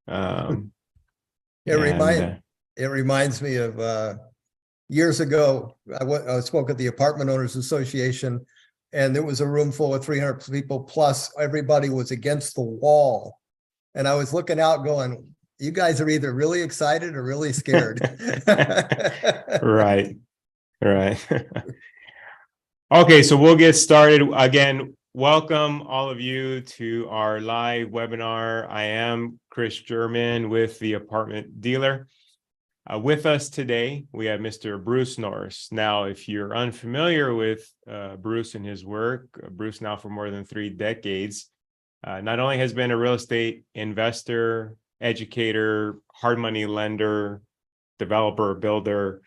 Um, It and reminds me of years ago. I spoke at the Apartment Owners Association, and there was a room full of 300 people plus. Everybody was against the wall, and I was looking out, going, "You guys are either really excited or really scared." right. Okay, so we'll get started. Again, welcome all of you to our live webinar. I am Chris German with the Apartment Dealer. With us today, we have Mr. Bruce Norris. Now, if you're unfamiliar with Bruce and his work, Bruce now for more than 3 decades, not only has been a real estate investor, educator, hard money lender, developer, builder,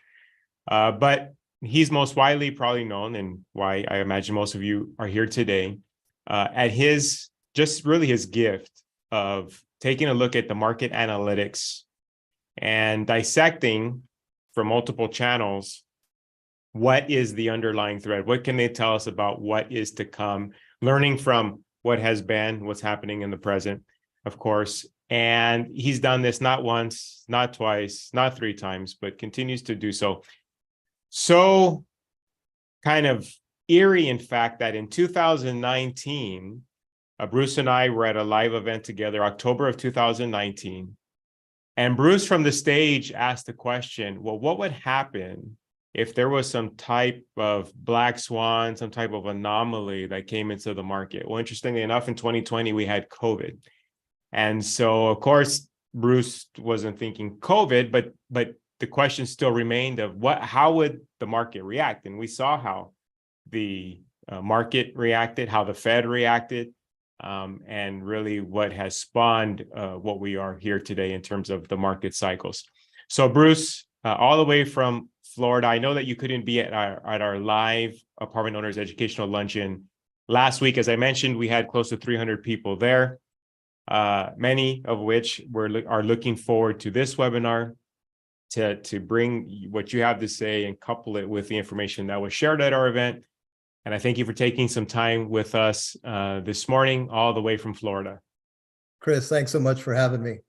but he's most widely probably known, and why I imagine most of you are here today, at his gift of taking a look at the market analytics and dissecting from multiple channels what is the underlying thread, what can they tell us about what is to come, learning from what has been, what's happening in the present, of course. And he's done this not once, not twice, not 3 times, but continues to do so. So kind of eerie, in fact, that in 2019, Bruce and I were at a live event together, October of 2019. And Bruce from the stage asked the question, well, what would happen if there was some type of black swan, some type of anomaly that came into the market? Well, interestingly enough, in 2020, we had COVID. And so, of course, Bruce wasn't thinking COVID, but the question still remained of how would the market react? And we saw how the market reacted, how the Fed reacted, and really what has spawned what we are here today in terms of the market cycles. So Bruce, all the way from Florida, I know that you couldn't be at our live Apartment Owners Educational Luncheon last week. As I mentioned, we had close to 300 people there, many of which are looking forward to this webinar to bring what you have to say and couple it with the information that was shared at our event. And I thank you for taking some time with us this morning, all the way from Florida. Chris, thanks so much for having me.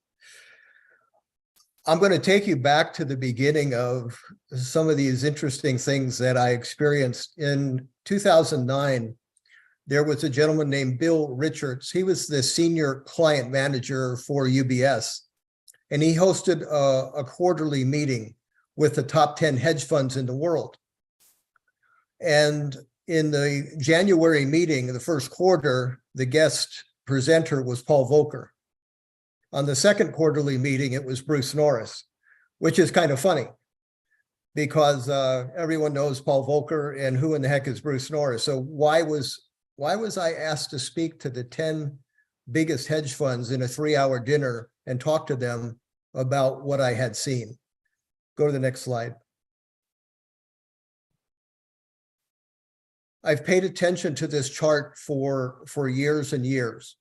I'm going to take you back to the beginning of some of these interesting things that I experienced. In 2009, there was a gentleman named Bill Richards. He was the senior client manager for UBS, and he hosted a quarterly meeting with the top 10 hedge funds in the world. And in the January meeting, the first quarter, the guest presenter was Paul Volcker. On the second quarterly meeting, it was Bruce Norris, which is kind of funny because everyone knows Paul Volcker, and who in the heck is Bruce Norris? So why was I asked to speak to the 10 biggest hedge funds in a 3-hour dinner and talk to them about what I had seen? Go to the next slide. I've paid attention to this chart for years and years.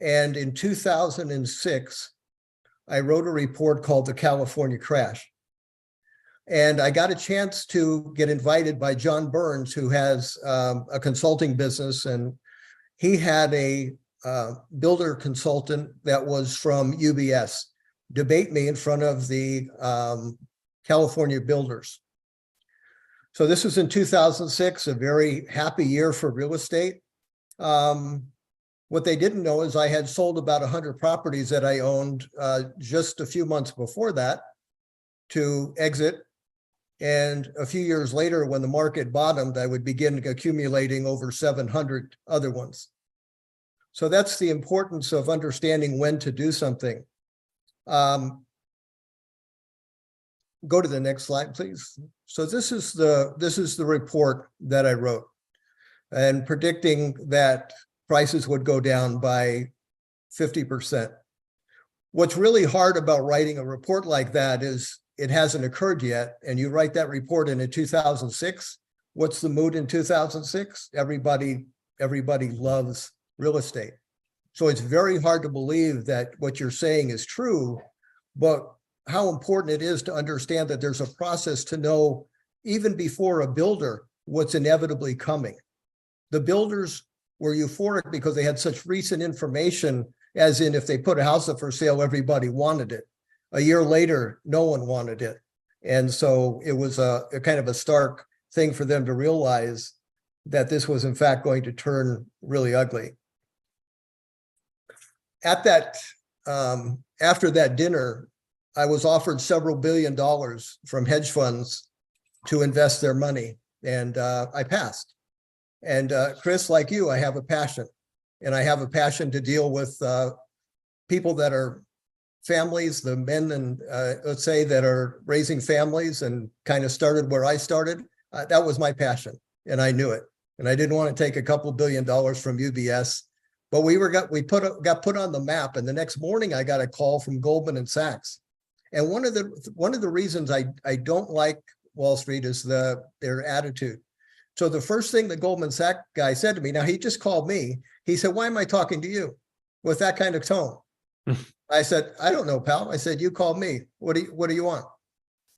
And in 2006, I wrote a report called The California Crash. And I got a chance to get invited by John Burns, who has a consulting business, and he had a builder consultant that was from UBS debate me in front of the California builders. So this was in 2006, a very happy year for real estate. What they didn't know is I had sold about 100 properties that I owned just a few months before that to exit. And a few years later, when the market bottomed, I would begin accumulating over 700 other ones. So that's the importance of understanding when to do something. Go to the next slide, please. So this is the report that I wrote, and predicting that prices would go down by 50%. What's really hard about writing a report like that is it hasn't occurred yet, and you write that report in 2006. What's the mood in 2006? Everybody loves real estate. So it's very hard to believe that what you're saying is true, but how important it is to understand that there's a process to know, even before a builder, what's inevitably coming. The builders were euphoric because they had such recent information as in if they put a house up for sale, everybody wanted it. A year later, no one wanted it. And so it was a kind of a stark thing for them to realize that this was in fact going to turn really ugly. At that, after that dinner, I was offered several $1 billion from hedge funds to invest their money, and I passed. And Chris, like you, I have a passion, and I have a passion to deal with people that are families, the men and let's say that are raising families and kind of started where I started. That was my passion, and I knew it. And I didn't want to take a couple $1 billion from UBS, but we got put on the map. And the next morning, I got a call from Goldman and Sachs. And one of the reasons I don't like Wall Street is their attitude. So the first thing the Goldman Sachs guy said to me, now he just called me. He said, "Why am I talking to you with that kind of tone?" I said, "I don't know, pal." I said, "You called me. What do you want?"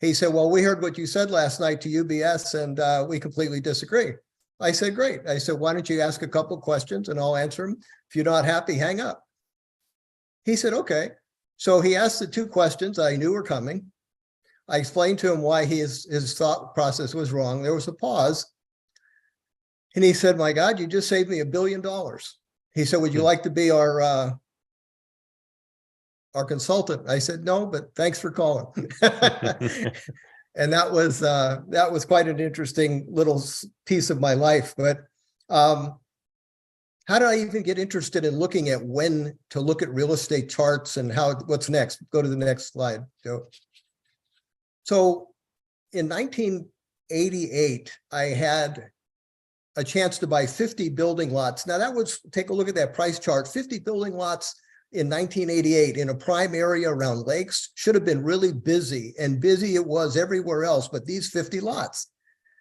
He said, "Well, we heard what you said last night to UBS, and we completely disagree." I said, "Great." I said, "Why don't you ask a couple of questions and I'll answer them. If you're not happy, hang up." He said, "Okay." So he asked the two questions I knew were coming. I explained to him why his thought process was wrong. There was a pause. And he said, "My God, you just saved me $1 billion." He said, "Would you like to be our consultant?" I said, "No, but thanks for calling." And that was quite an interesting little piece of my life. But how did I even get interested in looking at when to look at real estate charts and what's next? Go to the next slide, Joe. So in 1988, I had a chance to buy 50 building lots. Now take a look at that price chart. 50 building lots in 1988 in a prime area around lakes should have been really busy, and busy it was everywhere else, but these 50 lots.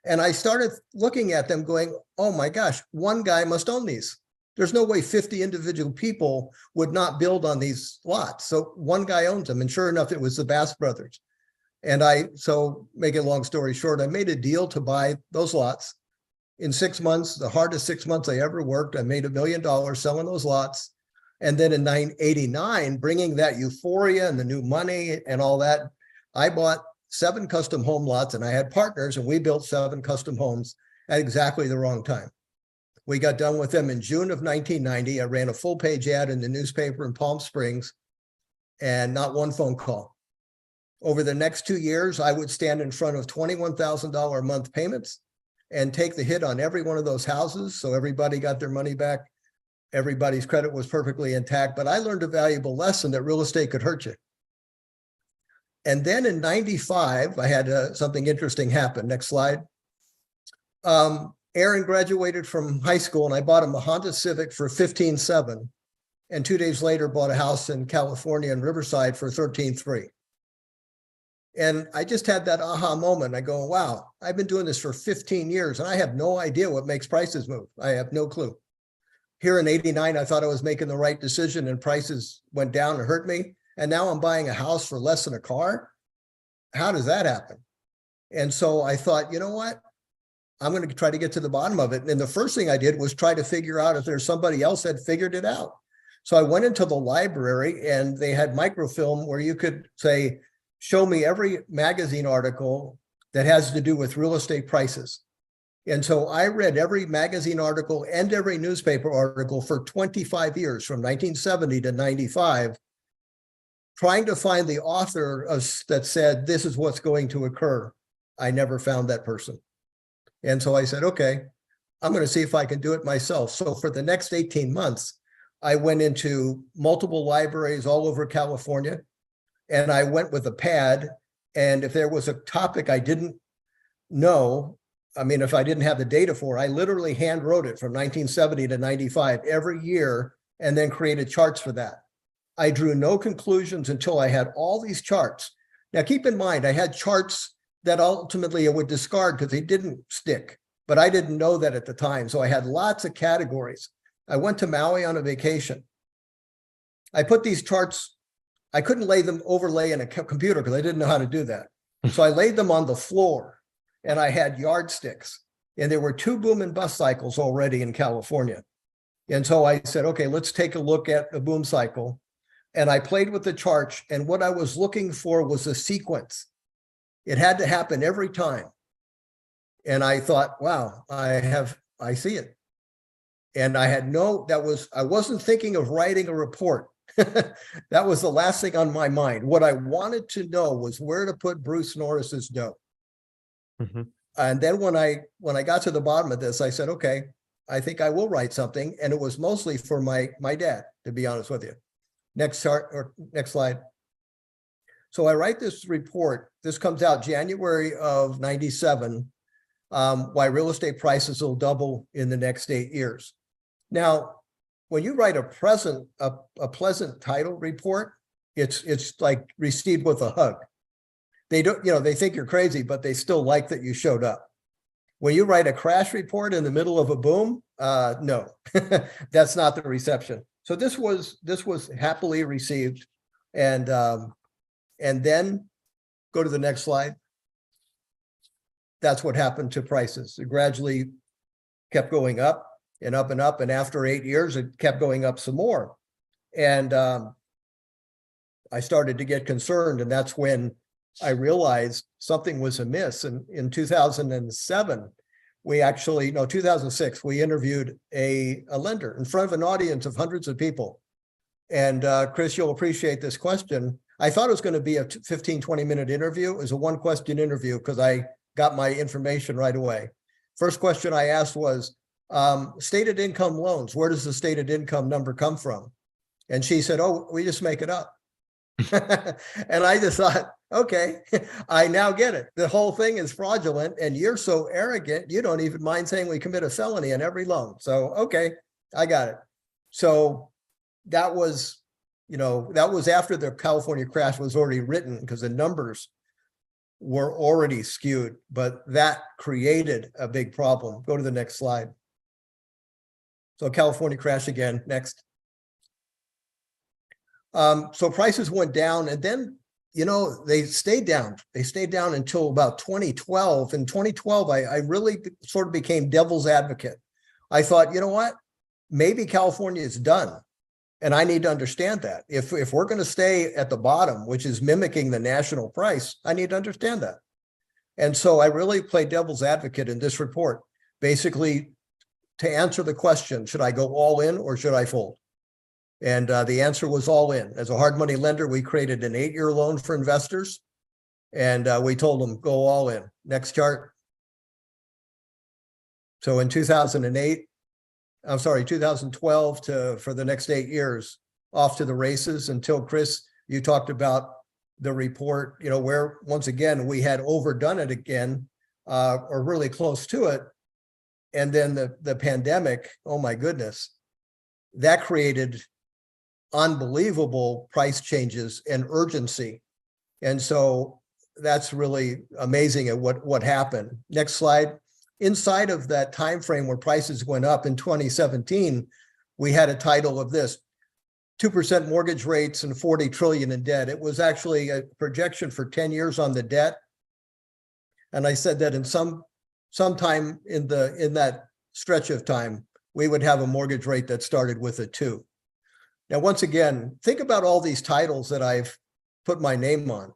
And I started looking at them going, oh my gosh, one guy must own these. There's no way 50 individual people would not build on these lots. So one guy owns them. And sure enough, it was the Bass brothers. And so make it long story short, I made a deal to buy those lots. In 6 months, the hardest 6 months I ever worked, I made $1 million selling those lots. And then in 1989, bringing that euphoria and the new money and all that, I bought 7 custom home lots, and I had partners, and we built 7 custom homes at exactly the wrong time. We got done with them in June of 1990. I ran a full-page ad in the newspaper in Palm Springs, and not one phone call. Over the next 2 years, I would stand in front of $21,000 a month payments and take the hit on every one of those houses. So everybody got their money back. Everybody's credit was perfectly intact. But I learned a valuable lesson that real estate could hurt you. And then in 95, I had something interesting happen. Next slide. Aaron graduated from high school, and I bought him a Honda Civic for $15,700. And 2 days later, bought a house in California in Riverside for $13,300. And I just had that aha moment. I go, wow, I've been doing this for 15 years and I have no idea what makes prices move. I have no clue. Here in 89, I thought I was making the right decision and prices went down and hurt me. And now I'm buying a house for less than a car. How does that happen? And so I thought, you know what? I'm going to try to get to the bottom of it. And the first thing I did was try to figure out if there's somebody else that figured it out. So I went into the library, and they had microfilm where you could say, show me every magazine article that has to do with real estate prices. And so I read every magazine article and every newspaper article for 25 years, from 1970 to 95, trying to find the author that said, this is what's going to occur. I never found that person. And so I said, okay, I'm going to see if I can do it myself. So for the next 18 months, I went into multiple libraries all over California. And I went with a pad, and if there was a topic I didn't know, I mean, if I didn't have the data for it, I literally hand wrote it from 1970 to 95 every year, and then created charts for that. I drew no conclusions until I had all these charts. Now, keep in mind, I had charts that ultimately I would discard because they didn't stick, but I didn't know that at the time. So I had lots of categories. I went to Maui on a vacation. I put these charts, I couldn't overlay in a computer because I didn't know how to do that. So I laid them on the floor, and I had yardsticks, and there were 2 boom and bust cycles already in California. And so I said, okay, let's take a look at a boom cycle. And I played with the charts, and what I was looking for was a sequence. It had to happen every time. And I thought, wow, I see it. And I wasn't thinking of writing a report. That was the last thing on my mind. What I wanted to know was where to put Bruce Norris's dough. Mm-hmm. And then when I got to the bottom of this, I said, okay, I think I will write something. And it was mostly for my dad, to be honest with you. Next chart or next slide. So I write this report. This comes out January of 97, why real estate prices will double in the next 8 years. Now, when you write a pleasant title report, it's like received with a hug. They don't, they think you're crazy, but they still like that you showed up. When you write a crash report in the middle of a boom, no, that's not the reception. So this was happily received, and then go to the next slide. That's what happened to prices. It gradually kept going up and up and up, and after 8 years, it kept going up some more. And I started to get concerned, and that's when I realized something was amiss. And in 2007, 2006, we interviewed a lender in front of an audience of hundreds of people. And Chris, you'll appreciate this question. I thought it was going to be a 15, 20-minute interview. It was a one-question interview because I got my information right away. First question I asked was, stated income loans, where does the stated income number come from? And she said, oh, we just make it up. And I just thought, okay, I now get it. The whole thing is fraudulent, and you're so arrogant, you don't even mind saying we commit a felony on every loan. So, okay, I got it. So that was after the California crash was already written, because the numbers were already skewed, but that created a big problem. Go to the next slide. So California crash again, next. So prices went down, and then, they stayed down. They stayed down until about 2012. In 2012, I really sort of became devil's advocate. I thought, you know what? Maybe California is done. And I need to understand that. If we're going to stay at the bottom, which is mimicking the national price, I need to understand that. And so I really played devil's advocate in this report, basically to answer the question, should I go all in or should I fold? And the answer was all in. As a hard money lender, we created an 8-year loan for investors, and we told them, go all in. Next chart. So in 2012 for the next 8 years, off to the races until, Chris, you talked about the report, where once again, we had overdone it again, or really close to it. And then the pandemic, oh my goodness, that created unbelievable price changes and urgency. And so that's really amazing at what happened. Next slide. Inside of that time frame where prices went up in 2017, we had a title of this, 2% mortgage rates and 40 trillion in debt. It was actually a projection for 10 years on the debt. And I said that in sometime in that stretch of time, we would have a mortgage rate that started with a 2. Now, once again, think about all these titles that I've put my name on.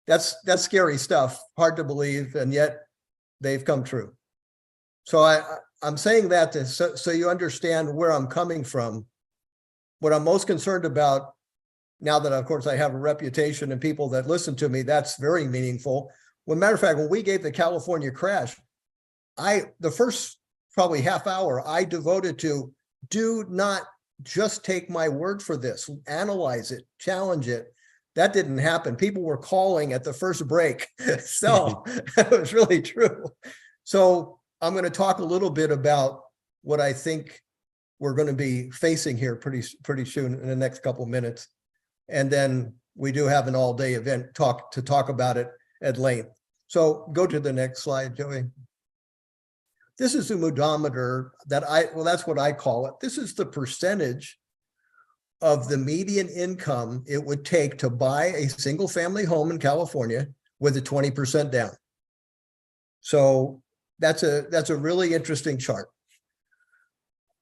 That's scary stuff, hard to believe, and yet they've come true. So I'm saying that so you understand where I'm coming from. What I'm most concerned about now that, of course, I have a reputation and people that listen to me, that's very meaningful. Well, matter of fact, when we gave the California crash, the first probably half hour I devoted to, do not just take my word for this, analyze it, challenge it. That didn't happen. People were calling at the first break. So it was really true. So I'm going to talk a little bit about what I think we're going to be facing here pretty soon in the next couple of minutes. And then we do have an all-day event to talk about it at length. So go to the next slide, Joey. This is the moodometer that's what I call it. This is the percentage of the median income it would take to buy a single family home in California with a 20% down. So that's a really interesting chart.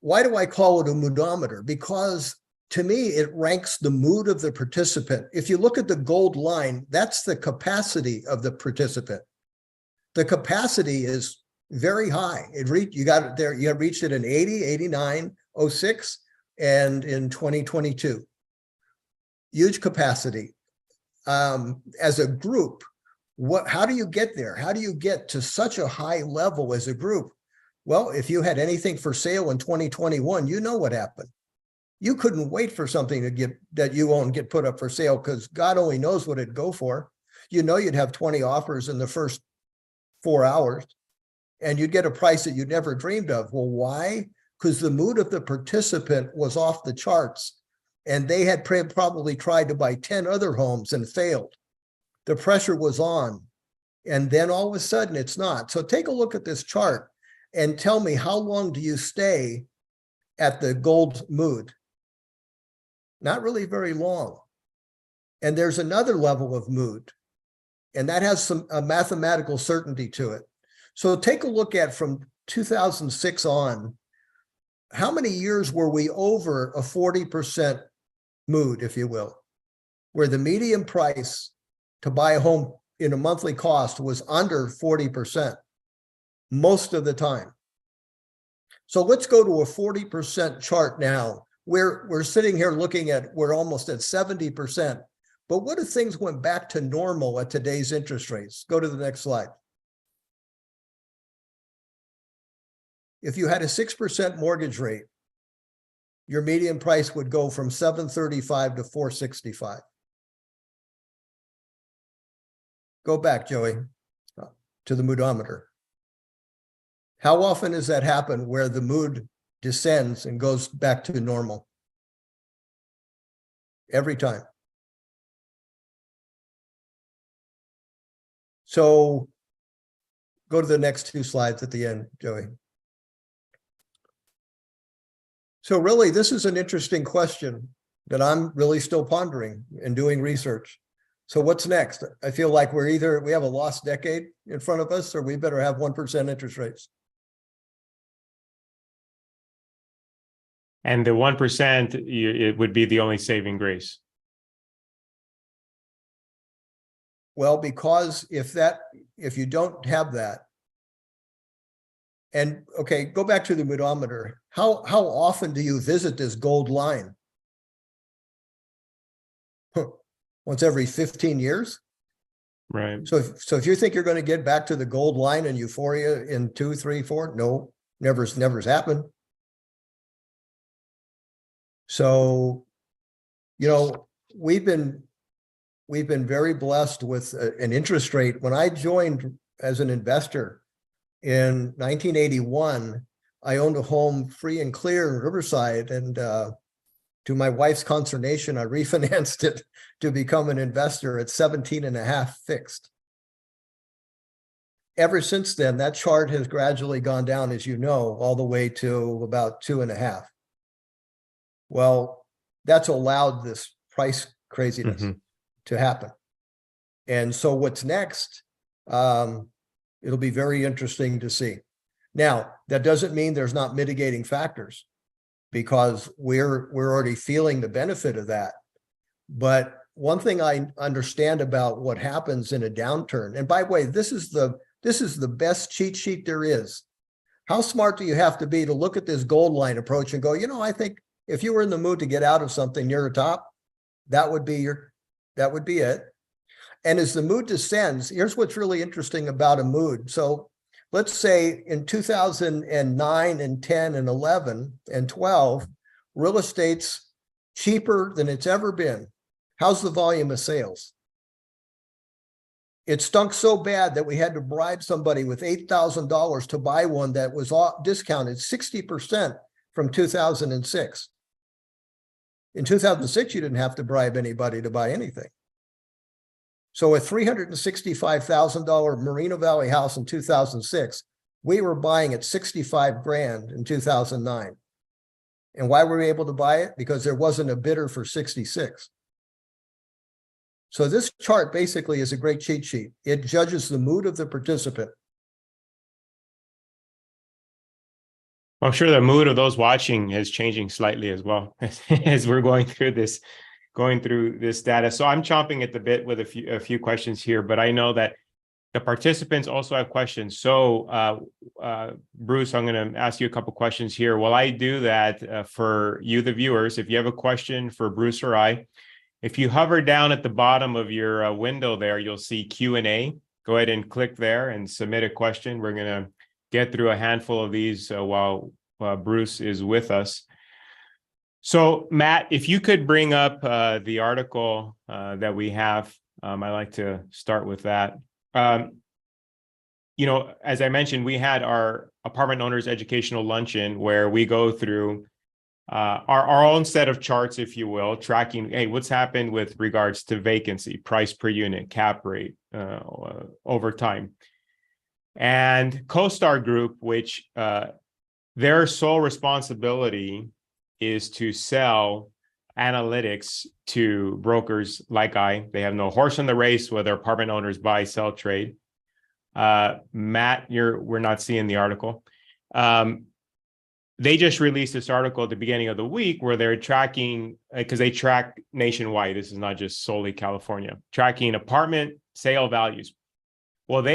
Why do I call it a moodometer? Because to me, it ranks the mood of the participant. If you look at the gold line, that's the capacity of the participant. The capacity is very high. You got it there. You have reached it in 80, 89, 06, and in 2022. Huge capacity. As a group, how do you get there? How do you get to such a high level as a group? Well, if you had anything for sale in 2021, you know what happened. You couldn't wait for something that you own get put up for sale, because God only knows what it'd go for. You know, you'd have 20 offers in the first 4 hours, and you'd get a price that you'd never dreamed of. Well, why? Because the mood of the participant was off the charts, and they had probably tried to buy 10 other homes and failed. The pressure was on, and then all of a sudden it's not. So take a look at this chart and tell me, how long do you stay at the gold mood? Not really very long. And there's another level of mood, and that has a mathematical certainty to it. So take a look at from 2006 on, how many years were we over a 40% mood, if you will, where the median price to buy a home in a monthly cost was under 40% most of the time. So let's go to a 40% chart now. We're sitting here looking at, we're almost at 70%. But what if things went back to normal at today's interest rates? Go to the next slide. If you had a 6% mortgage rate, your median price would go from $735 to $465. Go back, Joey, to the moodometer. How often does that happen where the mood descends and goes back to normal? Every time. So go to the next two slides at the end, Joey. So really, this is an interesting question that I'm really still pondering and doing research. So what's next? I feel like we have a lost decade in front of us, or we better have 1% interest rates. And the 1%, it would be the only saving grace. Well, because if you don't have that, and okay, go back to the moodometer. How often do you visit this gold line? Once every 15 years? Right. So if you think you're going to get back to the gold line and euphoria in 2, 3, 4, no, never's happened. So, you know, we've been very blessed with an interest rate. When I joined as an investor in 1981, I owned a home free and clear in Riverside, and to my wife's consternation, I refinanced it to become an investor at 17.5 fixed. Ever since then, that chart has gradually gone down, as you know, all the way to about 2.5. Well, that's allowed this price craziness to happen. And so what's next? It'll be very interesting to see. Now, that doesn't mean there's not mitigating factors, because we're already feeling the benefit of that. But one thing I understand about what happens in a downturn, and by the way, this is the best cheat sheet there is. How smart do you have to be to look at this gold line approach and go, you know, I think if you were in the mood to get out of something near the top, that would be it. And as the mood descends, here's what's really interesting about a mood. So let's say in 2009 and 10 and 11 and 12, real estate's cheaper than it's ever been. How's the volume of sales? It stunk so bad that we had to bribe somebody with $8,000 to buy one that was discounted 60% from 2006. In 2006, you didn't have to bribe anybody to buy anything. So a $365,000 Moreno Valley house in 2006, we were buying at 65 grand in 2009. And why were we able to buy it? Because there wasn't a bidder for 66. So this chart basically is a great cheat sheet. It judges the mood of the participant. I'm sure the mood of those watching is changing slightly as well as we're going through this data. So I'm chomping at the bit with a few questions here, but I know that the participants also have questions. So Bruce, I'm going to ask you a couple questions here. While I do that, for you, the viewers, if you have a question for Bruce or I, if you hover down at the bottom of your window there, you'll see Q&A. Go ahead and click there and submit a question. We're going to get through a handful of these while Bruce is with us. So Matt, if you could bring up the article that we have, I'd like to start with that. You know, as I mentioned, we had our apartment owners educational luncheon where we go through our own set of charts, if you will, tracking, hey, what's happened with regards to vacancy, price per unit, cap rate over time. And CoStar Group, which their sole responsibility is to sell analytics to brokers like I. They have no horse in the race, whether apartment owners buy, sell, trade. Matt, we're not seeing the article. They just released this article at the beginning of the week where they're tracking, because they track nationwide. This is not just solely California, tracking apartment sale values. Well,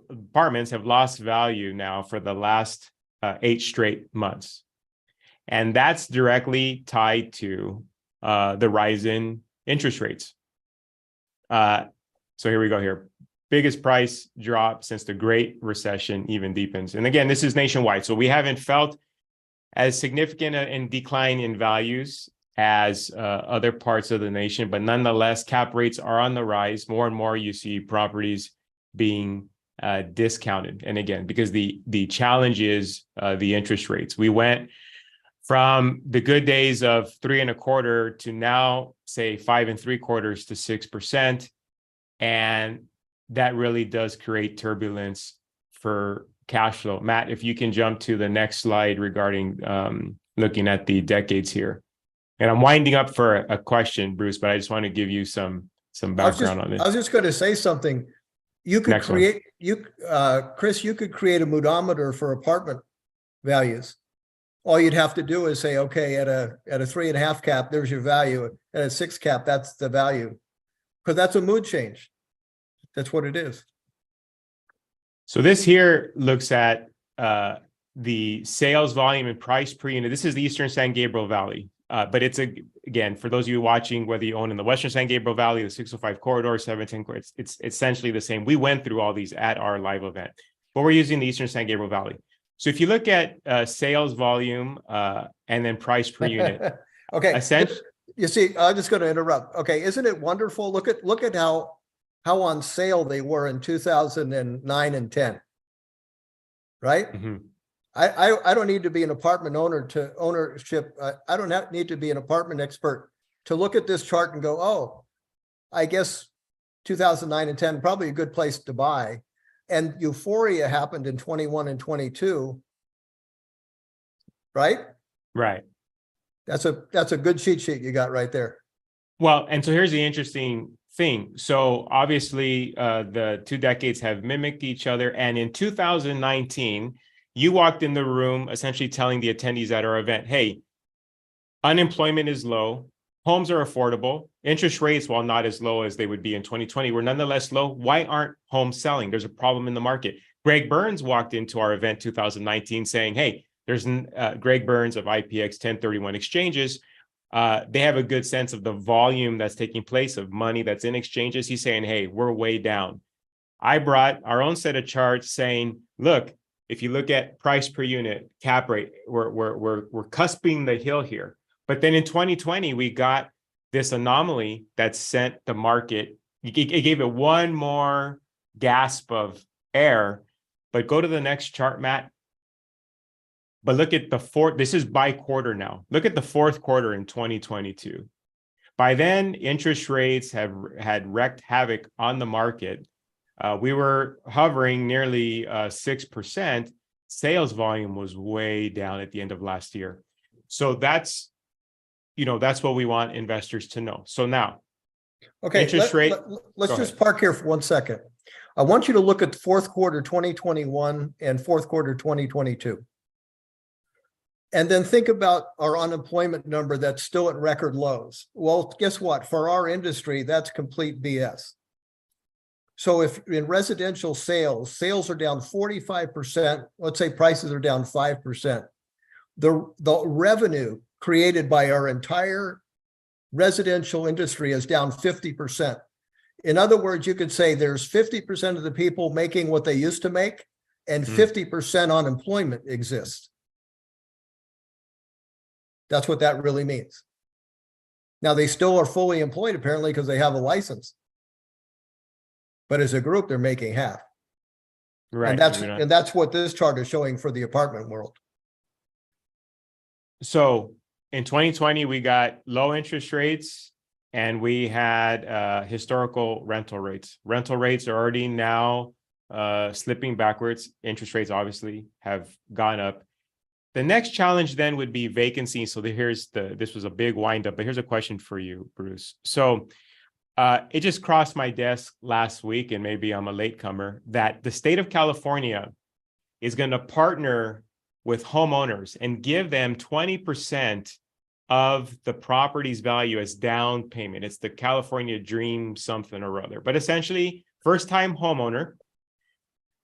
apartments have lost value now for the last 8 straight months. And that's directly tied to the rise in interest rates. So here we go here. Biggest price drop since the Great Recession even deepens. And again, this is nationwide. So we haven't felt as significant in decline in values as other parts of the nation, but nonetheless, cap rates are on the rise. More and more you see properties being discounted. And again, because the challenge is the interest rates. We went from the good days of 3.25% to now, say 5.75% to 6%. And that really does create turbulence for cash flow. Matt, if you can jump to the next slide regarding looking at the decades here. And I'm winding up for a question, Bruce, but I just want to give you some background on it. I was just going to say something. You could Chris, you could create a moodometer for apartment values. All you'd have to do is say, okay, at a 3.5 cap, there's your value. At a 6 cap, that's the value. Because that's a mood change. That's what it is. So this here looks at the sales volume and price per unit. This is the Eastern San Gabriel Valley. But it's, again, for those of you watching, whether you own in the Western San Gabriel Valley, the 605 corridor, 710 corridor, it's essentially the same. We went through all these at our live event, but we're using the Eastern San Gabriel Valley. So if you look at sales volume and then price per unit. Okay. You see, I'm just going to interrupt. Okay. Isn't it wonderful? Look at how on sale they were in 2009 and 10. Right? Mm-hmm. I don't need to be an apartment owner to ownership. I don't need to be an apartment expert to look at this chart and go, oh, I guess 2009 and 10, probably a good place to buy. And euphoria happened in 21 and 22, right? Right. That's a good cheat sheet you got right there. Well, and so here's the interesting thing. So obviously the 2 decades have mimicked each other. And in 2019, you walked in the room essentially telling the attendees at our event, hey, unemployment is low, homes are affordable, interest rates, while not as low as they would be in 2020, were nonetheless low. Why aren't homes selling? There's a problem in the market. Greg Burns walked into our event 2019 saying, hey, there's Greg Burns of IPX 1031 exchanges. They have a good sense of the volume that's taking place of money that's in exchanges. He's saying, hey, we're way down. I brought our own set of charts saying, look, if you look at price per unit, cap rate, we're cusping the hill here. But then in 2020, we got this anomaly that sent the market, it gave it one more gasp of air. But go to the next chart, Matt. But look at this is by quarter now. Look at the 4th quarter in 2022. By then, interest rates had wreaked havoc on the market. We were hovering nearly 6%. Sales volume was way down at the end of last year. So that's what we want investors to know. So now, okay, let's just park here for 1 second. I want you to look at the 4th quarter 2021 and 4th quarter 2022. And then think about our unemployment number that's still at record lows. Well, guess what? For our industry, that's complete BS. So if in residential sales are down 45%, let's say prices are down 5%, the revenue created by our entire residential industry is down 50%. In other words, you could say there's 50% of the people making what they used to make, and 50% unemployment exists. That's what that really means. Now, they still are fully employed, apparently, because they have a license. But as a group, they're making half. Right. And that's what this chart is showing for the apartment world. So in 2020, we got low interest rates and we had historical rental rates. Rental rates are already now slipping backwards. Interest rates obviously have gone up. The next challenge then would be vacancy. So this was a big windup, but here's a question for you, Bruce. So it just crossed my desk last week, and maybe I'm a latecomer, that the state of California is going to partner with homeowners and give them 20% of the property's value as down payment. It's the California Dream something or other. But essentially, first-time homeowner,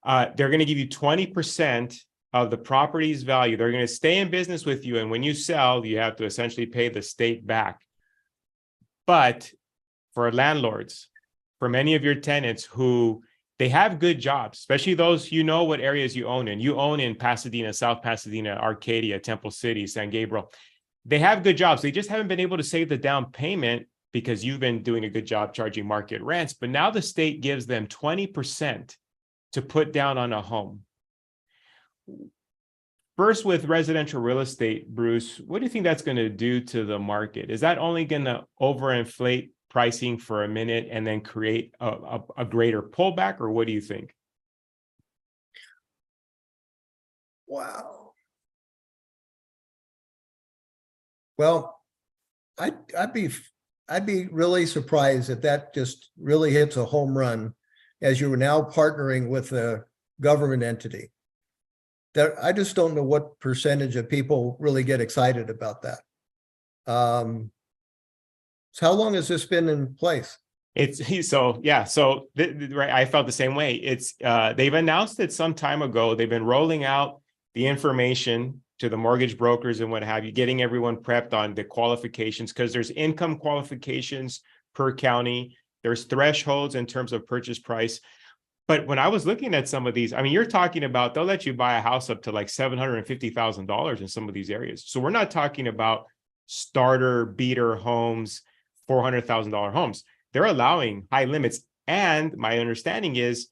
they're going to give you 20% of the property's value. They're going to stay in business with you, and when you sell, you have to essentially pay the state back. But for landlords, for many of your tenants who they have good jobs, especially those, you know what areas you own in. You own in Pasadena, South Pasadena, Arcadia, Temple City, San Gabriel. They have good jobs. They just haven't been able to save the down payment because you've been doing a good job charging market rents. But now the state gives them 20% to put down on a home. First, with residential real estate, Bruce, what do you think that's going to do to the market? Is that only going to overinflate pricing for a minute and then create a greater pullback, or what do you think? Wow. Well, I'd be really surprised if that just really hits a home run, as you are now partnering with a government entity. That I just don't know what percentage of people really get excited about that. So how long has this been in place? Right. I felt the same way. It's they've announced it some time ago. They've been rolling out the information to the mortgage brokers and what have you, getting everyone prepped on the qualifications, because there's income qualifications per county. There's thresholds in terms of purchase price. But when I was looking at some of these, I mean, you're talking about they'll let you buy a house up to like $750,000 in some of these areas. So we're not talking about starter beater homes, $400,000 homes. They're allowing high limits. And my understanding is,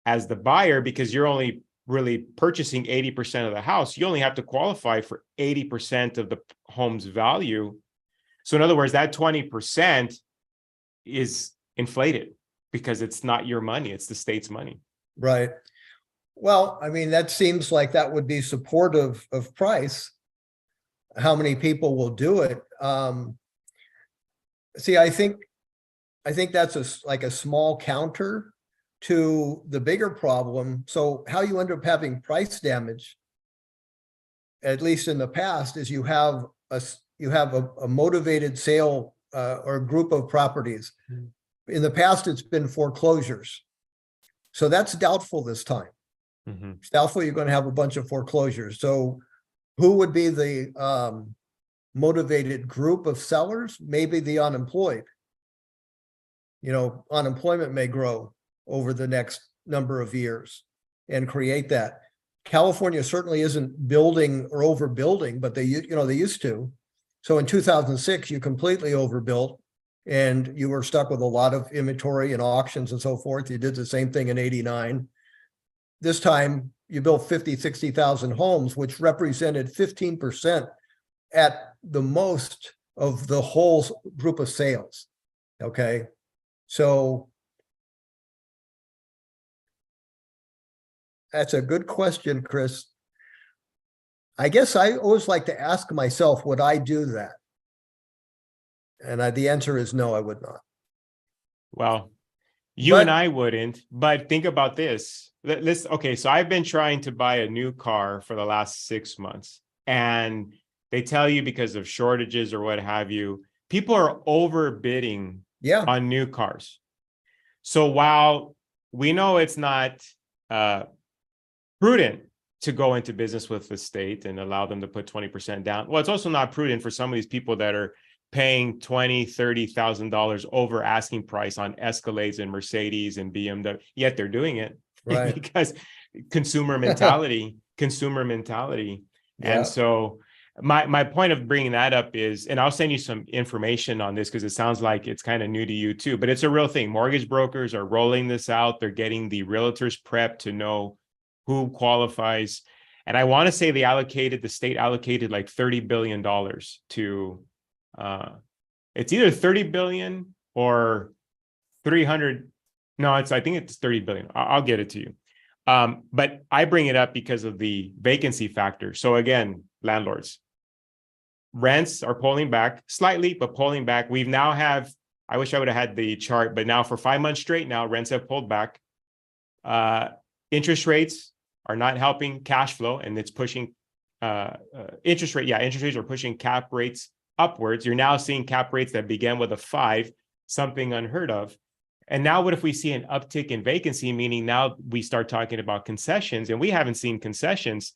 as the buyer, because you're only really purchasing 80% of the house, you only have to qualify for 80% of the home's value. So in other words, that 20% is inflated because it's not your money, it's the state's money. Right. Well, I mean, that seems like that would be supportive of price. How many people will do it? See, I think that's like a small counter to the bigger problem. So how you end up having price damage, at least in the past, is you have a motivated sale or a group of properties. In the past, it's been foreclosures. So that's doubtful this time. Mm-hmm. It's doubtful you're going to have a bunch of foreclosures. So who would be the motivated group of sellers? Maybe the unemployed. You know, unemployment may grow over the next number of years and create that. California certainly isn't building or overbuilding, but they used to. So in 2006, you completely overbuilt and you were stuck with a lot of inventory and auctions and so forth. You did the same thing in 89. This time you built 50, 60,000 homes, which represented 15% at the most of the whole group of sales. Okay. So that's a good question, Chris. I guess I always like to ask myself, would I do that? And the answer is no, I would not. Well, and I wouldn't, but think about this. Okay, so I've been trying to buy a new car for the last 6 months. and they tell you because of shortages or what have you, people are overbidding Yeah, on new cars. So while we know it's not prudent to go into business with the state and allow them to put 20% down, well, it's also not prudent for some of these people that are paying $20,000-$30,000 over asking price on Escalades and Mercedes and BMW, yet they're doing it right. because consumer mentality. Yeah. And so my point of bringing that up is, and I'll send you some information on this because it sounds like it's kind of new to you too, but it's a real thing. Mortgage brokers are rolling this out. They're getting the realtors prepped to know who qualifies. And I want to say the state allocated like $30 billion to, it's either 30 billion or 300. No, I think it's 30 billion. I'll get it to you. But I bring it up because of the vacancy factor. So again, landlords, rents are pulling back slightly, but pulling back. We've now have, I wish I would have had the chart, but now for 5 months straight now, rents have pulled back. Interest rates are not helping cash flow, and it's pushing interest rates are pushing cap rates upwards. You're now seeing cap rates that began with a 5, something unheard of. And now what if we see an uptick in vacancy, meaning now we start talking about concessions, and we haven't seen concessions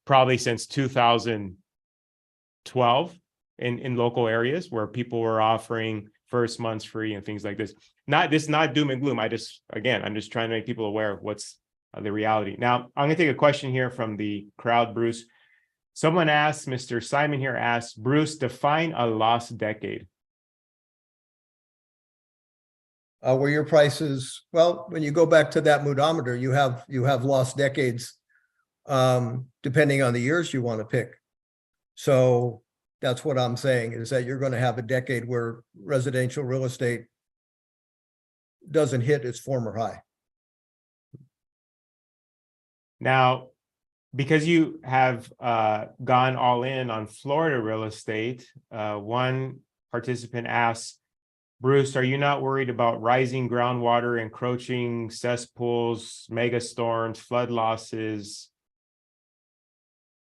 probably since 2012 in local areas where people were offering first months free and things like this. Not doom and gloom. I'm just trying to make people aware of what's the reality. Now, I'm going to take a question here from the crowd, Bruce. Someone asked, Mr. Simon here asked, Bruce, define a lost decade. Where your prices, well, when you go back to that moodometer, you have lost decades, depending on the years you want to pick. So that's what I'm saying, is that you're going to have a decade where residential real estate doesn't hit its former high. Now, because you have gone all in on Florida real estate, one participant asks, Bruce, are you not worried about rising groundwater, encroaching cesspools, mega storms, flood losses?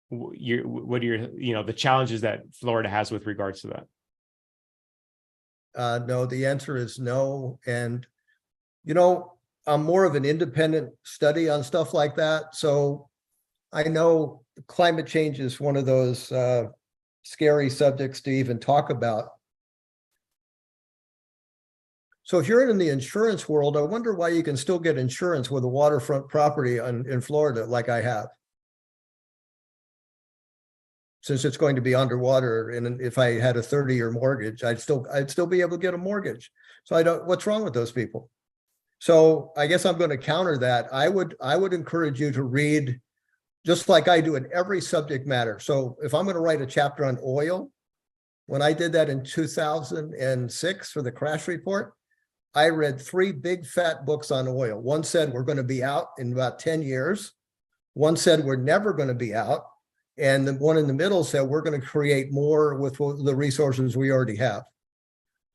What are your, the challenges that Florida has with regards to that? No, the answer is no. And, I'm more of an independent study on stuff like that. So I know climate change is one of those scary subjects to even talk about. So if you're in the insurance world, I wonder why you can still get insurance with a waterfront property in Florida like I have. Since it's going to be underwater, and if I had a 30-year mortgage, I'd still be able to get a mortgage. So what's wrong with those people? So I guess I'm going to counter that. I would encourage you to read, just like I do in every subject matter. So if I'm going to write a chapter on oil, when I did that in 2006 for the crash report, I read 3 big fat books on oil. One said we're going to be out in about 10 years. One said we're never going to be out. And the one in the middle said we're going to create more with the resources we already have.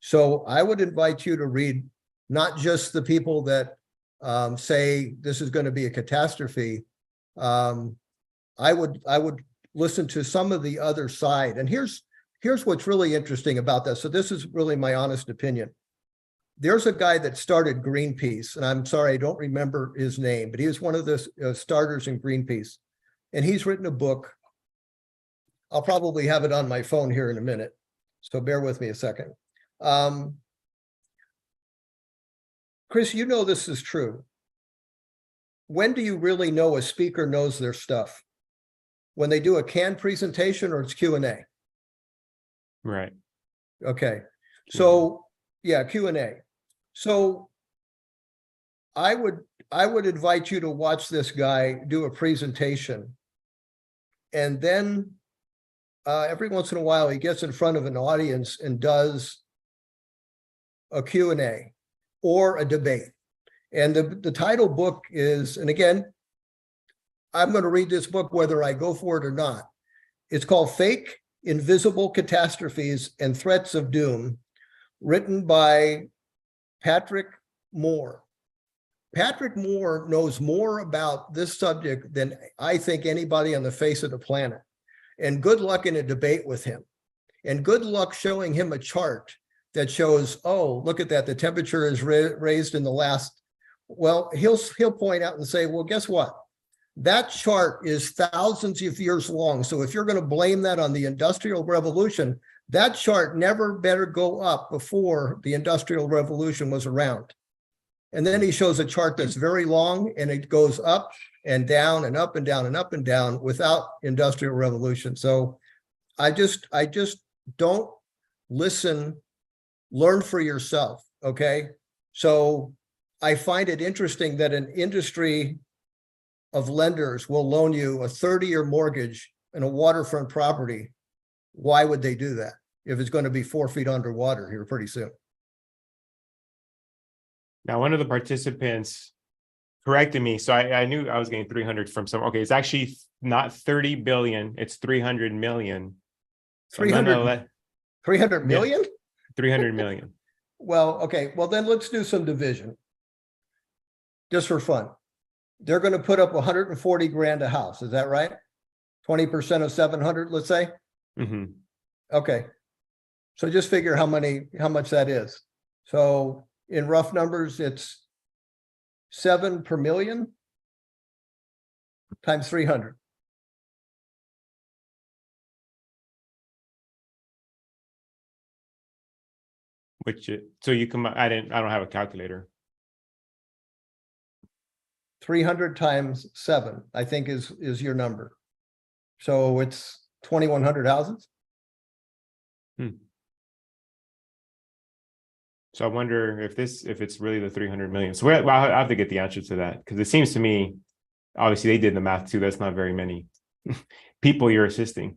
So I would invite you to read not just the people that say this is going to be a catastrophe. I would listen to some of the other side. And here's what's really interesting about that. So this is really my honest opinion. There's a guy that started Greenpeace, and I'm sorry, I don't remember his name, but he was one of the starters in Greenpeace. And he's written a book. I'll probably have it on my phone here in a minute, so bear with me a second. Chris, this is true. When do you really know a speaker knows their stuff? When they do a canned presentation or it's Q&A? Right. Okay. So yeah, Q&A. So I would invite you to watch this guy do a presentation, and then every once in a while he gets in front of an audience and does a Q&A or a debate. And the title book is, and again, I'm going to read this book whether I go for it or not. It's called Fake, Invisible Catastrophes and Threats of Doom, written by Patrick Moore. Patrick Moore knows more about this subject than I think anybody on the face of the planet. And good luck in a debate with him. And good luck showing him a chart that shows, oh, look at that, the temperature is raised in the last. Well, he'll point out and say, well, guess what? That chart is thousands of years long. So if you're going to blame that on the Industrial Revolution, that chart never better go up before the Industrial Revolution was around. And then he shows a chart that's very long and it goes up and down and up and down and up and down without Industrial Revolution. So I just don't listen, learn for yourself. Okay. So I find it interesting that an industry of lenders will loan you a 30-year mortgage in a waterfront property. Why would they do that if it's going to be 4 feet underwater here pretty soon? Now, one of the participants corrected me. So I knew I was getting 300 from some. Okay, it's actually not 30 billion. It's 300 million. 300 million? 300 million. Well, okay. Well, then let's do some division. Just for fun. They're going to put up 140 grand a house. Is that right? 20% of 700, let's say. Mm-hmm. Okay. So just figure how much that is. So in rough numbers, it's 7 per million times 300. So you come, I don't have a calculator. 300 times 7, I think is your number. So it's 2,100 houses. So I wonder if it's really the 300 million. So I'll have to get the answer to that, because it seems to me, obviously they did the math too. That's not very many people you're assisting.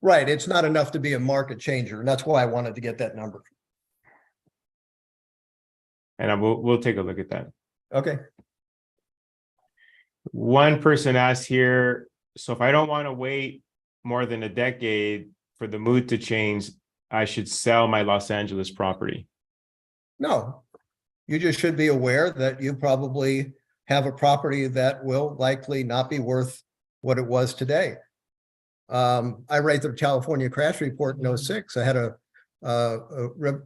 Right. It's not enough to be a market changer. And that's why I wanted to get that number. And we'll take a look at that. Okay. One person asked here, so if I don't want to wait more than a decade for the mood to change, I should sell my Los Angeles property. No, you just should be aware that you probably have a property that will likely not be worth what it was today. I write the California crash report in 2006. I had a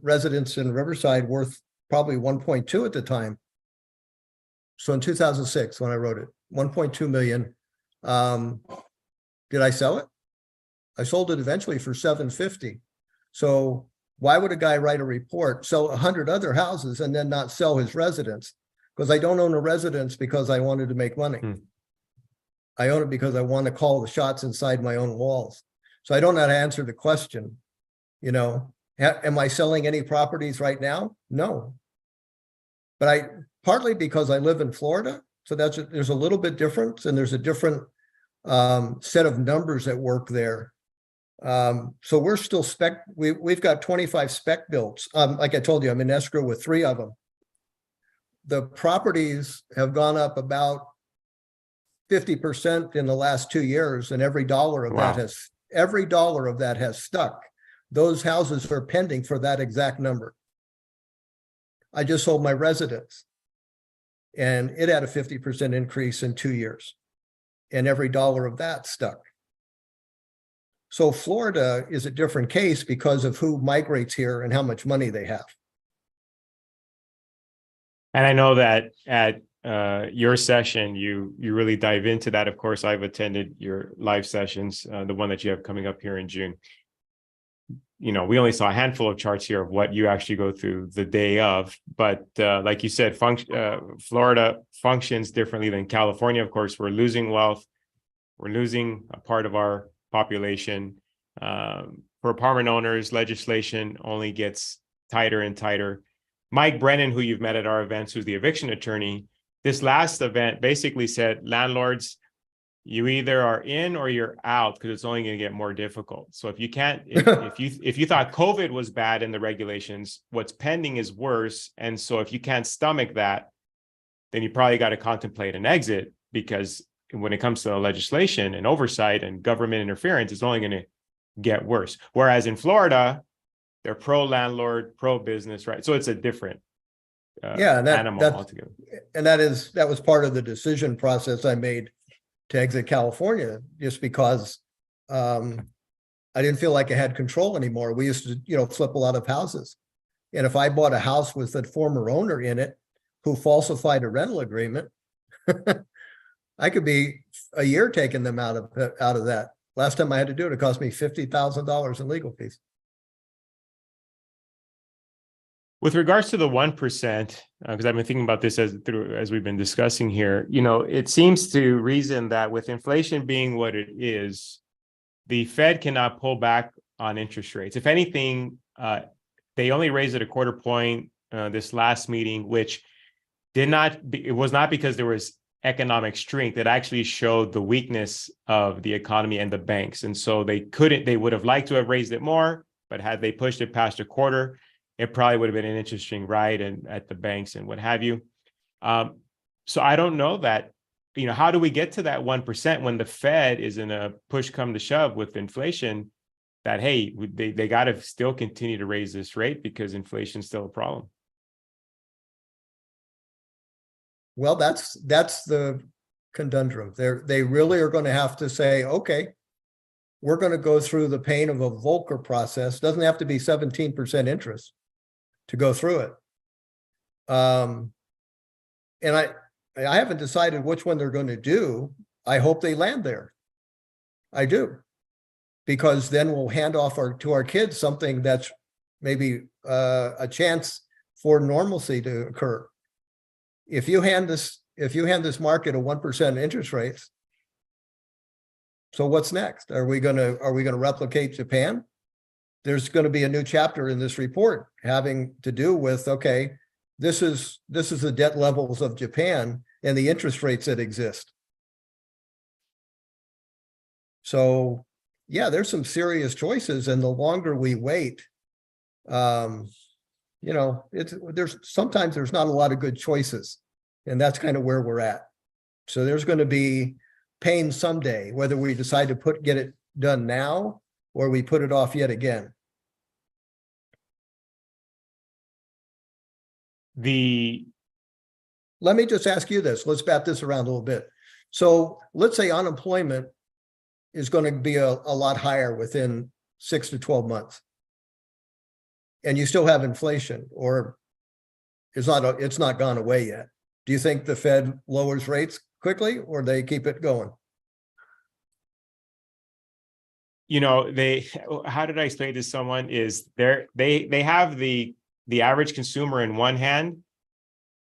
residence in Riverside worth probably 1.2 at the time. So in 2006, when I wrote it, 1.2 million. Did I sell it? I sold it eventually for 750. So why would a guy write a report, sell 100 other houses, and then not sell his residence? Because I don't own a residence because I wanted to make money. I own it because I want to call the shots inside my own walls. So I don't know how to answer the question. You know, am I selling any properties right now? No. But partly because I live in Florida, so there's a little bit different, and there's a different set of numbers at work there. So we're still we've got 25 spec builds. Like I told you, I'm in escrow with 3 of them. The properties have gone up about 50% in the last 2 years, and every dollar of that has stuck. Those houses are pending for that exact number. I just sold my residence, and it had a 50% increase in 2 years, and every dollar of that stuck. So Florida is a different case because of who migrates here and how much money they have. And I know that at your session, you really dive into that. Of course, I've attended your live sessions, the one that you have coming up here in June. You know, we only saw a handful of charts here of what you actually go through the day of. But like you said, Florida functions differently than California. Of course, we're losing wealth. We're losing a part of our population. For apartment owners, legislation only gets tighter and tighter. Mike Brennan, who you've met at our events, who's the eviction attorney, this last event basically said, landlords, you either are in or you're out, because it's only going to get more difficult. So if you can't, if you thought COVID was bad in the regulations, what's pending is worse. And so if you can't stomach that, then you probably got to contemplate an exit, because when it comes to legislation and oversight and government interference, it's only going to get worse. Whereas in Florida, they're pro-landlord, pro-business, right? So it's a different animal altogether. And that was part of the decision process I made to exit California, just because I didn't feel like I had control anymore. We used to, flip a lot of houses. And if I bought a house with a former owner in it who falsified a rental agreement, I could be a year taking them out of that. Last time I had to do it, it cost me $50,000 in legal fees. With regards to the 1%, because I've been thinking about this as we've been discussing here, it seems to reason that with inflation being what it is, the Fed cannot pull back on interest rates. If anything, they only raised it a quarter point this last meeting, which it was not because there was economic strength. It actually showed the weakness of the economy and the banks. And so they would have liked to have raised it more, but had they pushed it past a quarter, it probably would have been an interesting ride at the banks and what have you. So I don't know that, how do we get to that 1% when the Fed is in a push come to shove with inflation that, hey, they got to still continue to raise this rate because inflation is still a problem? Well, that's the conundrum. They really are going to have to say, okay, we're going to go through the pain of a Volcker process. Doesn't have to be 17% interest to go through it. And I haven't decided which one they're going to do. I hope they land there. I do, because then we'll hand off to our kids something that's maybe a chance for normalcy to occur. If you hand this market a 1% interest rates, so what's next? Are we going to replicate Japan? There's going to be a new chapter in this report having to do with, okay, this is the debt levels of Japan and the interest rates that exist. So yeah, there's some serious choices, and the longer we wait, sometimes there's not a lot of good choices, and that's kind of where we're at. So there's going to be pain someday, whether we decide to get it done now or we put it off yet again. Let me just ask you this. Let's bat this around a little bit. So let's say unemployment is going to be a lot higher within 6 to 12 months. And you still have inflation, or it's not gone away yet. Do you think the Fed lowers rates quickly, or they keep it going? How did I explain to someone is they have the average consumer in one hand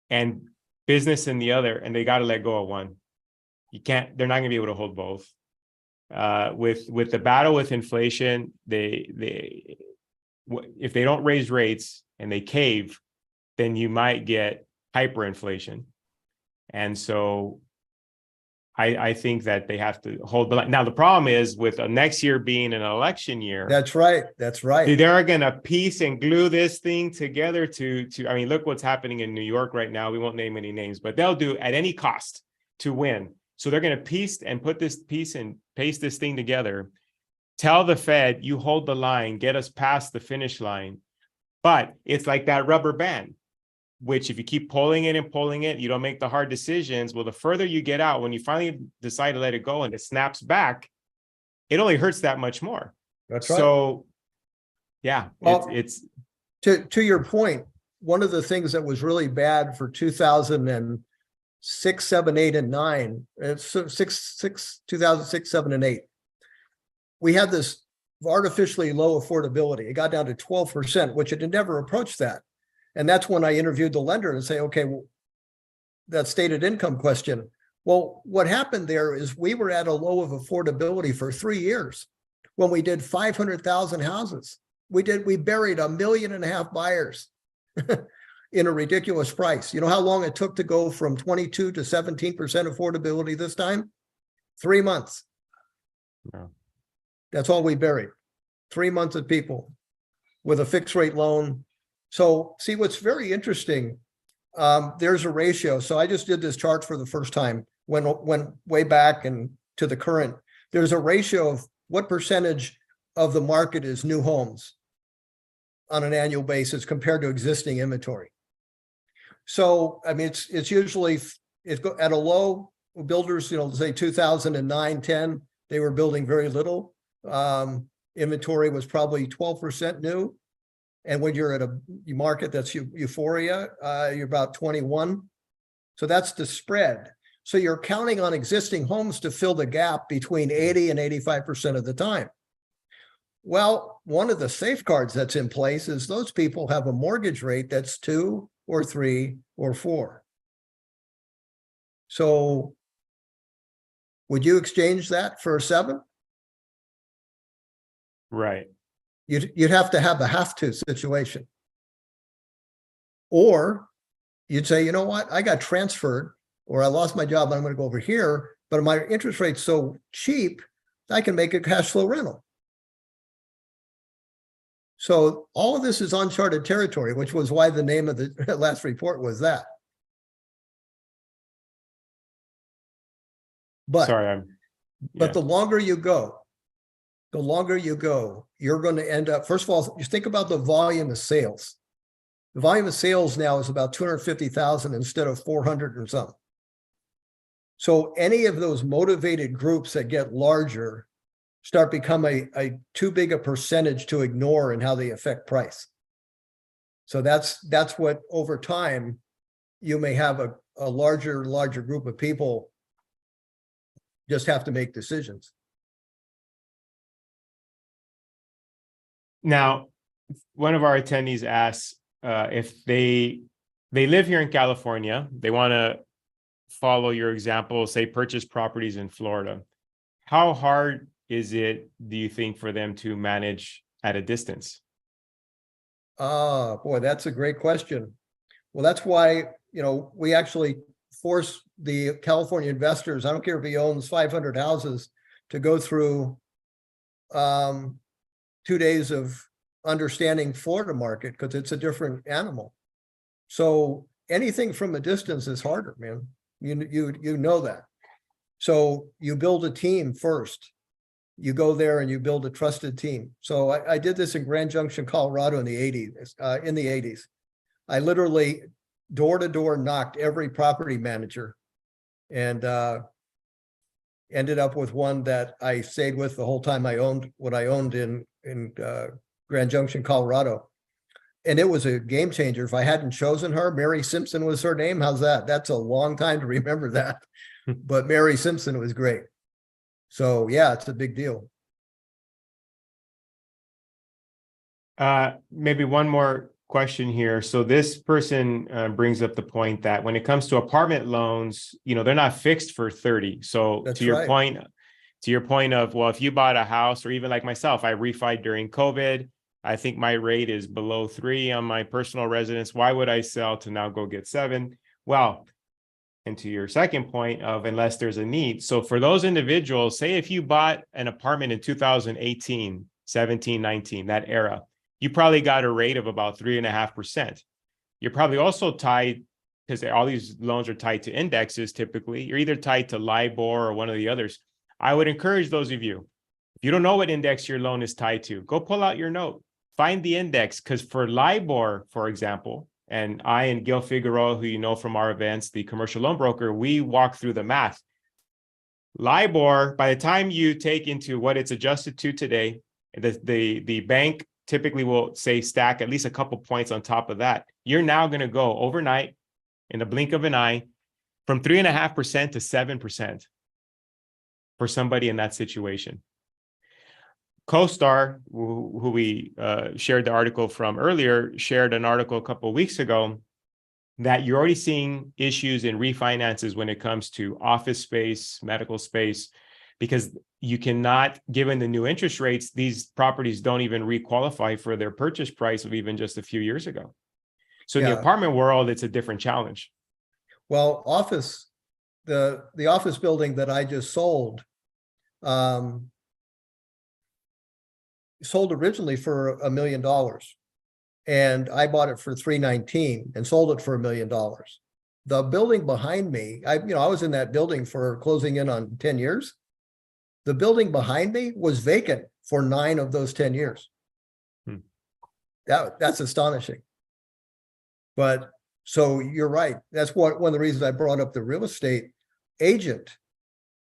and business in the other, and they got to let go of one. They're not going to be able to hold both. With the battle with inflation, if they don't raise rates and they cave, then you might get hyperinflation. And so I think that they have to hold the line. Now, the problem is with next year being an election year. That's right. They're going to piece and glue this thing together I mean, look what's happening in New York right now. We won't name any names, but they'll do at any cost to win. So they're going to piece and put this piece and paste this thing together. Tell the Fed, you hold the line, get us past the finish line. But it's like that rubber band, which if you keep pulling it, you don't make the hard decisions. Well, the further you get out, when you finally decide to let it go and it snaps back, it only hurts that much more. That's right. So, yeah, well, it's to your point, one of the things that was really bad for 2006, 7, 8, and 9, 2006, 7, and 8, we had this artificially low affordability. It got down to 12%, which it had never approached that. And that's when I interviewed the lender and say, okay, well, that stated income question. Well, what happened there is we were at a low of affordability for 3 years when we did 500,000 houses. We buried 1.5 million buyers in a ridiculous price. You know how long it took to go from 22 to 17% affordability this time? 3 months. Yeah. That's all we buried. 3 months of people with a fixed rate loan. So see, what's very interesting, there's a ratio. So I just did this chart for the first time, went way back and to the current. There's a ratio of what percentage of the market is new homes on an annual basis compared to existing inventory. So, I mean, it's usually at a low, builders, say 2009, 10, they were building very little. inventory was probably 12% new. And when you're at a market that's euphoria, you're about 21. So that's the spread. So you're counting on existing homes to fill the gap between 80 and 85% of the time. Well, one of the safeguards that's in place is those people have a mortgage rate that's 2 or 3 or 4. So would you exchange that for a 7? Right. You'd have to have a have to situation. Or you'd say, you know what, I got transferred or I lost my job, I'm going to go over here, but my interest rate's so cheap, I can make a cash flow rental. So all of this is uncharted territory, which was why the name of the last report was that. But, Sorry, but the longer you go, you're going to end up, first of all, just think about the volume of sales. The volume of sales now is about 250,000 instead of 400 or something. So any of those motivated groups that get larger start becoming a too big a percentage to ignore in how they affect price. So that's what over time, you may have a larger group of people just have to make decisions. Now, one of our attendees asks if they live here in California, they want to follow your example, say purchase properties in Florida. How hard is it, do you think, for them to manage at a distance? Boy, that's a great question. Well, that's why, we actually force the California investors, I don't care if he owns 500 houses, to go through 2 days of understanding Florida market because it's a different animal. So anything from a distance is harder, man. You know that. So you build a team first. You go there and you build a trusted team. So I did this in Grand Junction, Colorado in the 80s. I literally door to door knocked every property manager and ended up with one that I stayed with the whole time I owned what I owned in Grand Junction, Colorado. And it was a game changer. If I hadn't chosen her, Mary Simpson was her name. How's that? That's a long time to remember that. But Mary Simpson was great. So yeah, it's a big deal. Maybe one more question here. So this person brings up the point that when it comes to apartment loans, they're not fixed for 30. So That's to your right. point of, well, if you bought a house, or even like myself, I refied during COVID, I think my rate is below 3 on my personal residence. Why would I sell to now go get 7? Well, and to your second point of unless there's a need. So for those individuals, say if you bought an apartment in 2018, 17, 19, that era, you probably got a rate of about 3.5%. You're probably also tied, because all these loans are tied to indexes typically, you're either tied to LIBOR or one of the others. I would encourage those of you, if you don't know what index your loan is tied to, go pull out your note, find the index, because for LIBOR, for example, and I and Gil Figueroa, who you know from our events, the commercial loan broker, we walk through the math. LIBOR, by the time you take into what it's adjusted to today, the bank typically will say stack at least a couple points on top of that. You're now going to go overnight, in the blink of an eye, from 3.5% to 7% for somebody in that situation. CoStar, who we shared the article from earlier, shared an article a couple of weeks ago that you're already seeing issues in refinances when it comes to office space, medical space, because you cannot, given the new interest rates, these properties don't even re-qualify for their purchase price of even just a few years ago. So in the apartment world, it's a different challenge. Well, the office building that I just sold originally for $1 million, and I bought it for $319 and sold it for $1 million. The building behind me, I was in that building for closing in on 10 years. The building behind me was vacant for 9 of those 10 years. That's astonishing. But so you're right. That's one of the reasons I brought up the real estate agent.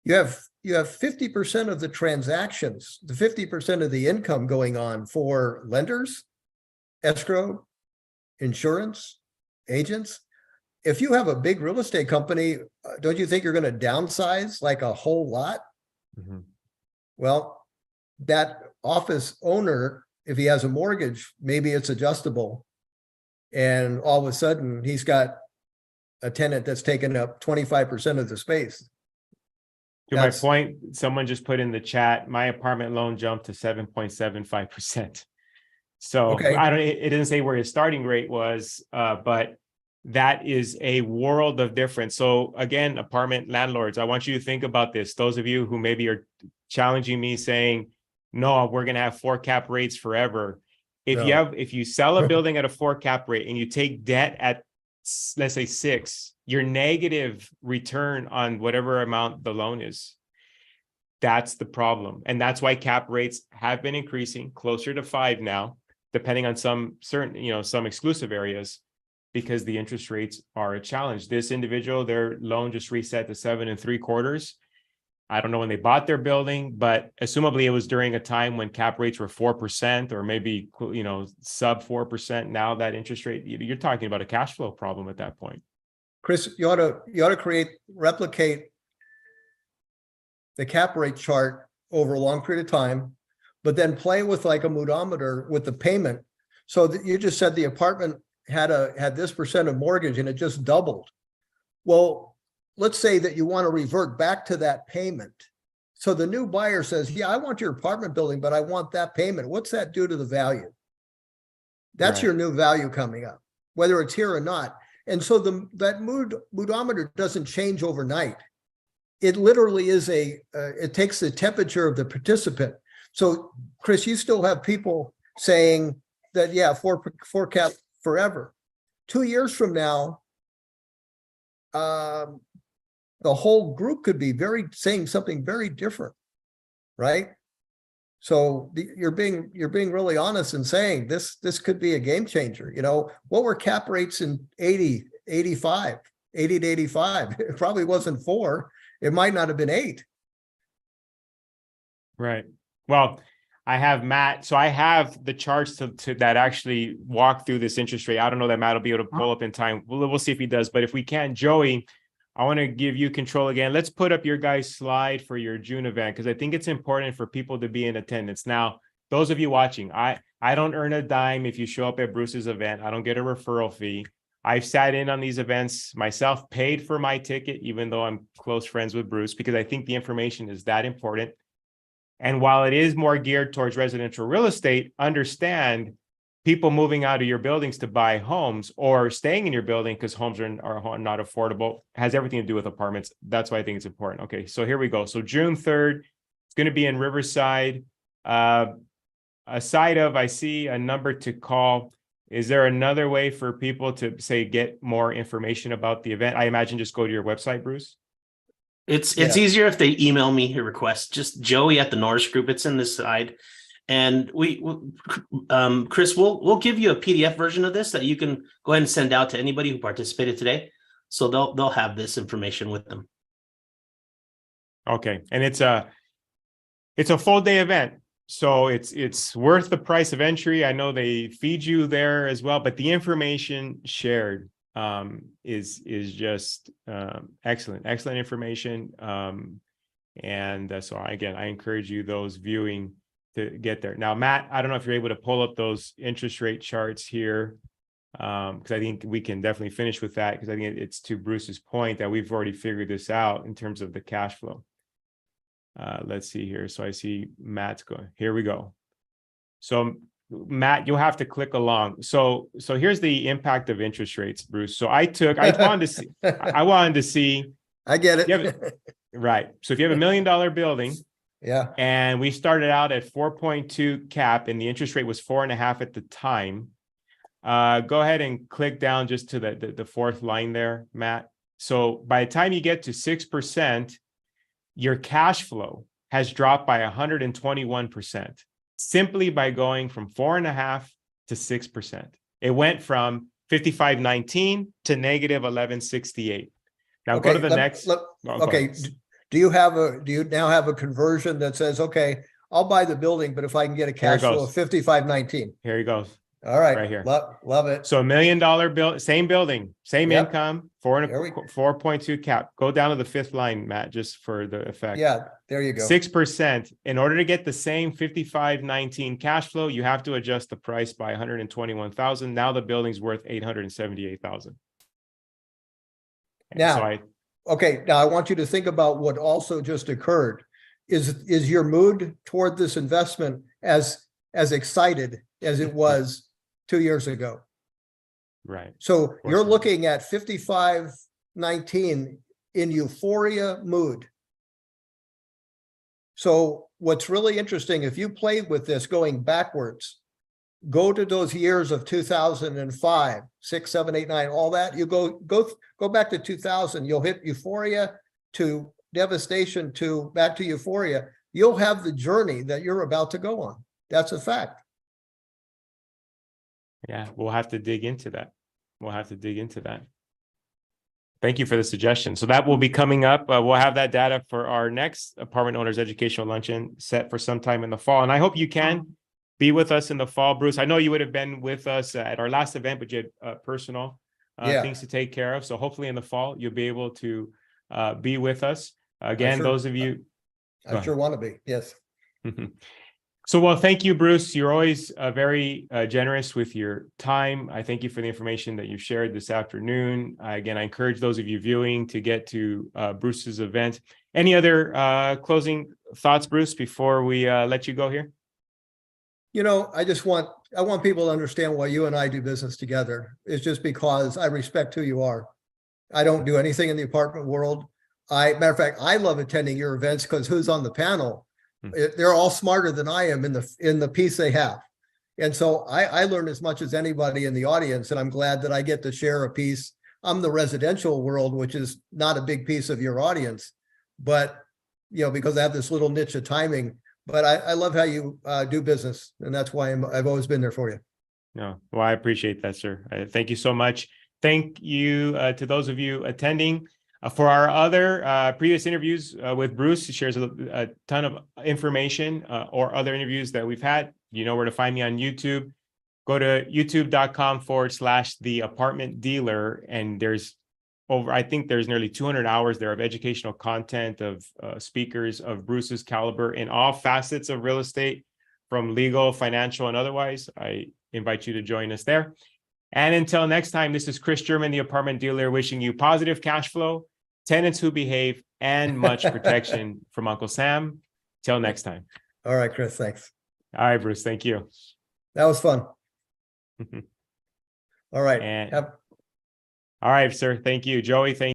you have 50% of the transactions, the 50% of the income going on for lenders, escrow, insurance, agents. If you have a big real estate company, don't you think you're going to downsize like a whole lot? Mhm. Well, that office owner, if he has a mortgage, maybe it's adjustable. And all of a sudden he's got a tenant that's taken up 25% of the space. To my point, someone just put in the chat, my apartment loan jumped to 7.75%. So Okay. it didn't say where his starting rate was, but that is a world of difference. So again, apartment landlords, I want you to think about this. Those of you who maybe are challenging me saying, no, we're going to have 4 cap rates forever. If you sell a building at a 4 cap rate and you take debt at, let's say 6, your negative return on whatever amount the loan is, that's the problem. And that's why cap rates have been increasing closer to 5 now, depending on some certain, some exclusive areas, because the interest rates are a challenge. This individual, their loan just reset to 7 3/4. I don't know when they bought their building, but assumably it was during a time when cap rates were 4% or maybe, sub 4%. Now that interest rate, you're talking about a cash flow problem at that point. Chris, you ought to replicate the cap rate chart over a long period of time, but then play with like a moodometer with the payment. So that you just said the apartment had this percent of mortgage and it just doubled. Well, let's say that you want to revert back to that payment. So the new buyer says, yeah, I want your apartment building, but I want that payment. What's that do to the value? That's Right. your new value coming up, whether it's here or not. And so that moodometer doesn't change overnight. It literally is it takes the temperature of the participant. So Chris, you still have people saying that, yeah, four cap forever. 2 years from now, the whole group could be saying something very different, right? So you're being really honest in saying this could be a game changer. What were cap rates in 80 to 85? It probably wasn't 4. It might not have been 8. Right. Well, I have Matt. So I have the charts to that actually walk through this interest rate. I don't know that Matt will be able to pull up in time. We'll see if he does. But if we can, Joey, I want to give you control again. Let's put up your guys' slide for your June event, because I think it's important for people to be in attendance. Now, those of you watching, I don't earn a dime if you show up at Bruce's event. I don't get a referral fee. I've sat in on these events myself, paid for my ticket, even though I'm close friends with Bruce, because I think the information is that important. And while it is more geared towards residential real estate, understand people moving out of your buildings to buy homes or staying in your building because homes are not affordable has everything to do with apartments. That's why I think it's important. Okay, so here we go. So June 3rd, it's going to be in Riverside. Aside of, I see a number to call. Is there another way for people to say get more information about the event? I imagine just go to your website, Bruce. It's Yeah. easier if they email me a request. Just Joey at the Norris Group. It's in this side, and Chris, we'll give you a PDF version of this that you can go ahead and send out to anybody who participated today, so they'll have this information with them. Okay, and it's a full day event, so it's worth the price of entry. I know they feed you there as well, but the information shared is just excellent information. So again, I encourage you, those viewing, to get there. Now, Matt, I don't know if you're able to pull up those interest rate charts here, because I think we can definitely finish with that, because I think it's to Bruce's point that we've already figured this out in terms of the cash flow. Let's see here. So I see Matt's going. Here we go. So Matt, you'll have to click along. So here's the impact of interest rates, Bruce. So I wanted to see. I get it. Right. So if you have $1 million building, yeah, and we started out at 4.2 cap, and the interest rate was 4.5 at the time. Go ahead and click down just to the fourth line there, Matt. So by the time you get to 6%, your cash flow has dropped by 121%, simply by going from 4.5 to 6%. It went from 55.19 to negative 11.68. Now go to the next. Okay. Do you now have a conversion that says, okay, I'll buy the building, but if I can get a cash flow goes. of 5519? Here he goes. All right. Right here. Love it. So $1 million bill, same building, same Yep. income, There we- 4.2 cap. Go down to the fifth line, Matt, just for the effect. Yeah, there you go. 6%. In order to get the same 5519 cash flow, you have to adjust the price by 121,000. Now the building's worth 878,000. Now, So okay, now I want you to think about what also just occurred. Is your mood toward this investment as excited as it was 2 years ago? right. So you're not. looking at 5519 in euphoria mood. So what's really interesting, if you played with this going backwards, go to those years of 2005, 6, 7, 8, 9, all that. You go back to 2000. You'll hit euphoria to devastation to back to euphoria. You'll have the journey that you're about to go on. That's a fact. Yeah, we'll have to dig into that. Thank you for the suggestion. So that will be coming up. We'll have that data for our next apartment owners educational luncheon set for sometime in the fall. And I hope you can be with us in the fall, Bruce. I know you would have been with us at our last event, but you had personal things to take care of. So hopefully in the fall, you'll be able to be with us. Again, those of you. I sure want to be. Yes. So, well, thank you, Bruce. You're always very generous with your time. I thank you for the information that you shared this afternoon. Again, I encourage those of you viewing to get to Bruce's event. Any other closing thoughts, Bruce, before we let you go here? You know, I want people to understand why you and I do business together. It's just because I respect who you are. I don't do anything in the apartment world. Matter of fact, I love attending your events because who's on the panel? They're all smarter than I am in the piece they have. And so I learn as much as anybody in the audience, and I'm glad that I get to share a piece. I'm the residential world, which is not a big piece of your audience, but because I have this little niche of timing. But I love how you do business, and that's why I've always been there for you. No, well, I appreciate that, sir. Thank you so much. Thank you to those of you attending. For our other previous interviews with Bruce, he shares a ton of information or other interviews that we've had. You know where to find me on YouTube. Go to youtube.com/The Apartment Dealer, and I think there's nearly 200 hours there of educational content of speakers of Bruce's caliber in all facets of real estate, from legal, financial, and otherwise. I invite you to join us there. And until next time, this is Chris German, the Apartment Dealer, wishing you positive cash flow, tenants who behave, and much protection from Uncle Sam. Till next time. All right, Chris, thanks. All right, Bruce, thank you. That was fun. All right. All right, sir. Thank you. Joey, thank you.